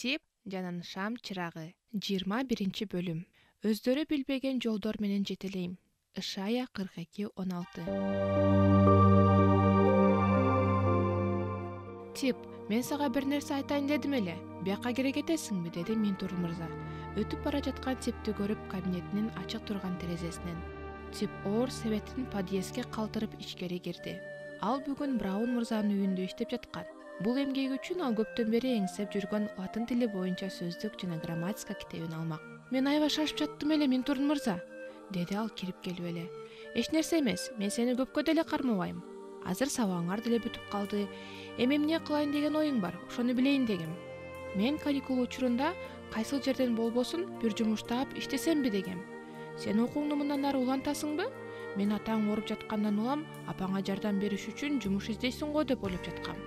Тип жана шам чырагы 21 бөлүм. Өздөрү билбеген жолдор менен жетелейм. Ышая 42:16. Тип, мен сага бир нерсе айтайын дедим эле. Бияка кире кетесиңби, деди Минтур мырза. Өтүп бара жаткан Типти көрүп кабинетинин ачык турган терезесинен. Тип оор себетин подъездге калтырып ичкери кирди. Ал бүгүн Браун мырзанын үйүндө иштеп жаткан. Бул эмгеги үчүн ал көптөн бери эңсеп жүргөн латын тили боюнча сөздүк жана грамматика китебин алмак. Мен аябай шашып жаттым эле, Минтур мырза, деди ал кирип келип эле. Эч нерсе эмес, мен сени көпкө деле кармабайм. Азыр сабагыңар деле бүтүп калды. Эми эмне кылайын деген оюң бар, ошону билейин дегем. Мен каникул учурунда кайсыл жерден болбосун бир жумуш таап иштесемби дегем. Сен окууңду мындан ары улантасыңбы? Мен атаң ооруп жаткандан улам, апаңа жардам бериш үчүн жумуш издейсиң го деп ойлоп жаткам.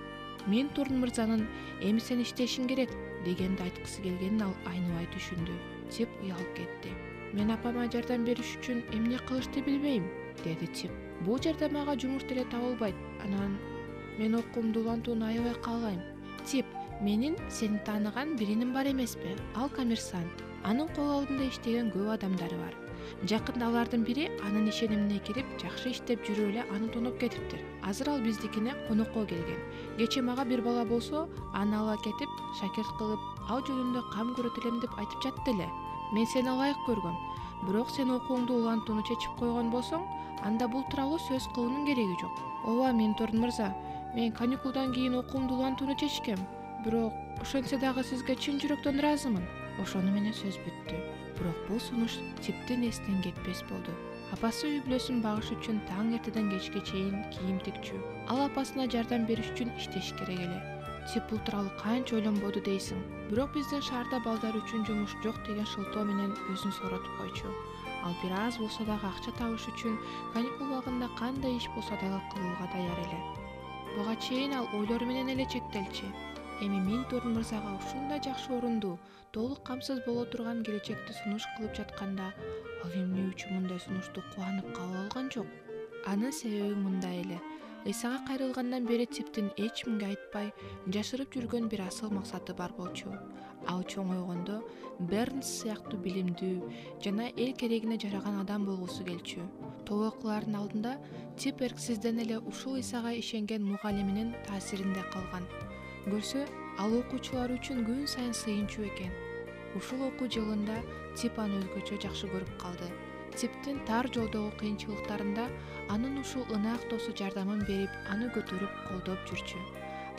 Мен Турн мырзанын эми сен иштешиң керек дегенди айткысы келгенин ал айныбай түшүндү. Тип уялып кетти. Мен апама жардам бериш үчүн эмне кылышты билбейм, деди Тип. Бул жерде мага жумуш деле табылбайт. Анан мен окуумду улантууну аябай каалайм. Тип, менин сени тааныган бириним бар эмеспи? Ал коммерсант. Анын кол алдында иштеген көп адамдары бар. Жакында алардын бири анын ишенимине кирип, жакшы иштеп жүрүп эле аны тоноп кетиптир. Азыр ал биздикине конокко келген. Кечээ мага бир бала болсо, аны ала кетип, шакирт кылып, ал жөнүндө кам көрөт элем деп айтып жатты эле. Мен сени ылайык көргөм. Бирок сен окууңду улантууну чечип койгон болсоң, анда бул тууралуу сөз кылуунун кереги жок. Ооба, Минтур мырза, мен каникулдан кийин окуумду улантууну чечкем. Бирок ошентсе дагы сизге чын жүрөктөн ыраазымын. Ошону менен сөз бүттү. Бирок бул сунуш Типтин эсинен кетпес болду. Апасы үй бүлөсүн багыш үчүн таң эртеден кечке чейин кийим тикчү. Ал апасына жардам бериш үчүн иштеш керек эле. Тип бул тууралуу канча ойлонбоду дейсиң. Бирок биздин шаарда балдар үчүн жумуш жок деген шылтоо менен өзүн сооротуп койчу. Ал бир аз болсо дагы акча табыш үчүн каникул убагында кандай иш болсо дагы кылууга даяр эле. Буга чейин ал ойлору менен эле чектелчү. Эми Минтур мырзага ушундай жакшы орунду, толук камсыз боло турган келечекти сунуш кылып жатканда, ал эмне үчүн мындай сунушту кубанып кабыл алган жок? Анын себеби мындай эле. Ыйсага кайрылгандан бери Типтин эч кимге айтпай, жашырып жүргөн бир асыл максаты бар болчу. Ал чоңойгондо Бернс сыяктуу билимдүү жана эл керегине жараган адам болгусу келчү. Тобокулардын алдында Тип эрксизден эле ушул Ыйсага ишенген мугалиминин таасиринде калган. Көрсө, ал окуучулар үчүн күн сайын сыйынчу экен. Ушул окуу жылында Тип аны өзгөчө жакшы көрүп калды. Типтин тар жолдогу кыйынчылыктарында анын ушул ынаак досу жардамын берип, аны көтөрүп, колдоп жүрчү.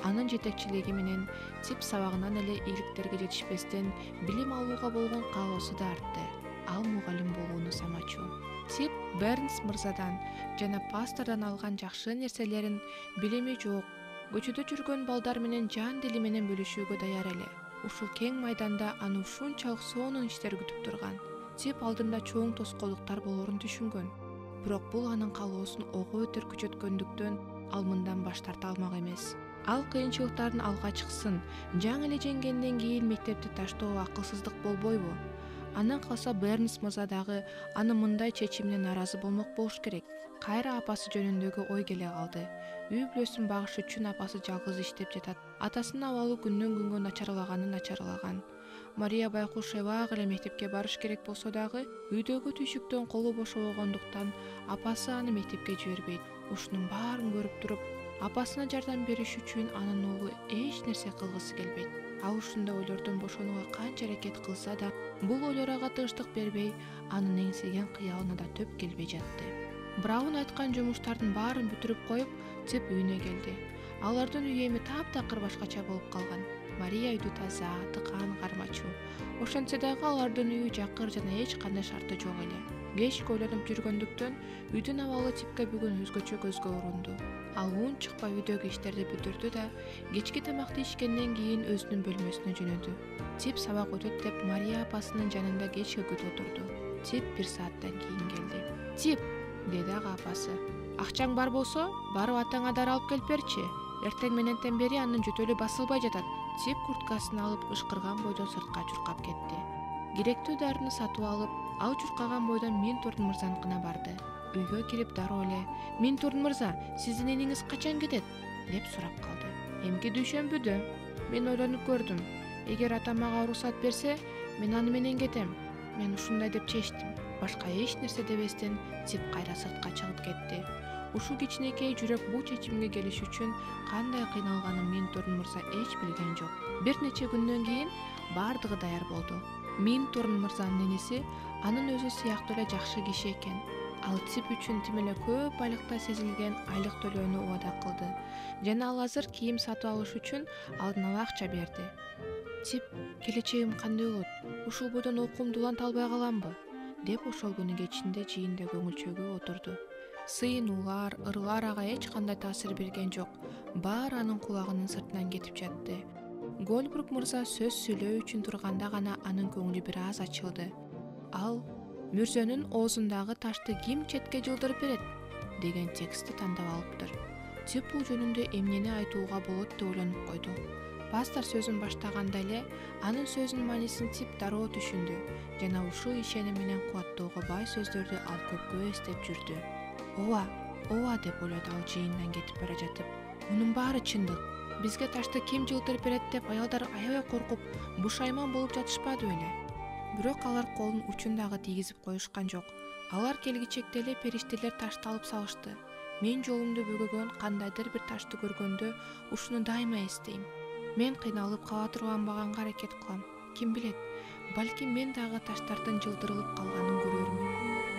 Анын жетекчилиги менен Тип сабагынан эле ийгиликтерге жетишпестен билим алууга болгон каалоосу да артты. Ал мугалим болууну самачу. Тип Бернс мырзадан жана пастордон алган жакшы нерселерин билими жок, көчөдө жүргөн балдар менен жан дили менен бөлүшүүгө даяр эле. Ушул кең майданда аны ушунчалык сонун иштер күтүп турган. Тип алдында чоң тоскоолдуктар болорун түшүнгөн. Бирок бул анын каалоосун ого өтөр күчөткөндүктөн ал мындан баш тарта алмак эмес. Ал кыйынчылыктардын алга чыксын, жаңы эле жеңгенден кийин мектепти таштоо акылсыздык болбойбу? Андан калса Бернс мырза дагы анын мындай чечимине нааразы болмок болуш керек. Кайра апасы жөнүндөгү ой келе калды. Үй бүлөсүн багыш үчүн апасы жалгыз иштеп жатат. Атасынын абалы күндөн күнгө начарлаган. Мария байкуш эбак эле мектепке барыш керек болсо дагы, үйдөгү түйшүктөн колу бошобогондуктан апасы аны мектепке жибербейт. Ушунун баарын көрүп туруп, апасына жардам бериш үчүн анын уулу эч нерсе кылгысы келбейт. Ал ушундай ойлордон бошонууга канча аракет кылса да, бул ойлор ага тынчтык бербей, анын эңсеген кыялына да төп келбей жатты. Браун айткан жумуштардын баарын бүтүрүп коюп, Тип үйүнө келди. Алардын үйү эми таптакыр башкача болуп калган. Мария үйдү таза, тыкаан кармачу. Ошентсе дагы алардын үйү жакыр жана эч кандай шарты жок эле. Кечке ойлонуп жүргөндүктөн үйдүн абалы Типке бүгүн өзгөчө көзгө урунду. Ал уун чыкпай үйдөгү иштерди бүтүрдү да, кечки тамакты ичкенден кийин өзүнүн бөлмөсүнө жөнөдү. Тип сабак өтөт деп Мария апасынын жанында кечке күтүп отурду. Тип бир сааттан кийин келди. Тип, деди ага апасы. Акчаң бар болсо, барып атаңа дары алып келип берчи. Эртең мененден бери анын жөтөлү басылбай жатат. Тип курткасын алып ышкырган бойдон сыртка чуркап кетти. Керектүү дарыны сатып алып, ал чуркаган бойдон Минтур мырзаныкына барды. Үйгө кирип дароо эле «Минтур мырза, сиздин эниңиз качан кетет?» деп сурап калды. «Эмки дүйшөмбүдө. Мен ойлонуп көрдүм. Эгер атам мага уруксат берсе, мен аны менен кетем. Мен ушундай деп чечтим. Башка эч нерсе дебестен Тип кайра сыртка чыгып кетти. Ушул кичинекей жүрөк бул чечимге келиш үчүн кандай кыйналганын Минтурн мырза эч билген жок. Бир нече күндөн кийин бардыгы даяр болду. Минтурн мырзанын иниси анын өзү сыяктуу эле жакшы киши экен. Ал Тип үчүн тим эле көп айлыкта сезилген айлык төлөөнү убада кылды жана ал азыр кийим сатып алыш үчүн алдын ала акча берди. Тип, келечегим кандай болот? Ушул бойдон окуумду уланта албай каламбы? Деп ошол күнү кечинде жыйында көңүл чөгүп отурду. Сыйынуулар, ырлар ага эч кандай таасир берген жок. Баары анын кулагынын сыртынан кетип жатты. Гольбрук мырза сөз сүйлөө үчүн турганда гана анын көңүлү бир аз ачылды. Ал «Мүрзөнүн оозундагы ташты ким четке жылдырып берет?» деген текстти тандап алыптыр. Тип бул жөнүндө эмнени айтууга болот деп ойлонуп койду. Пастор сөзүн баштаганда эле анын сөзүнүн маанисин Тип дароо түшүндү жана ушул ишеним менен кубаттоого бай сөздөрдү ал көпкө эстеп жүрдү. Ооба деп ойлоду ал жыйындан кетип бара жатып. Мунун баары чындык. Бизге ташты ким жылдырып берет деп аялдар аябай коркуп, бушайман болуп жатышпады беле? Бирок алар колун учун дагы тийгизип коюшкан жок. Алар келгичекте эле периштелер ташты алып салышты. Мен жолумду бөгөгөн кандайдыр бир ташты көргөндө ушуну дайыма эстейм. Мен кыйналып кала турганбаганга аракет кылам. Ким билет, балким мен дагы таштардын жылдырылып калганын көрөрмүн.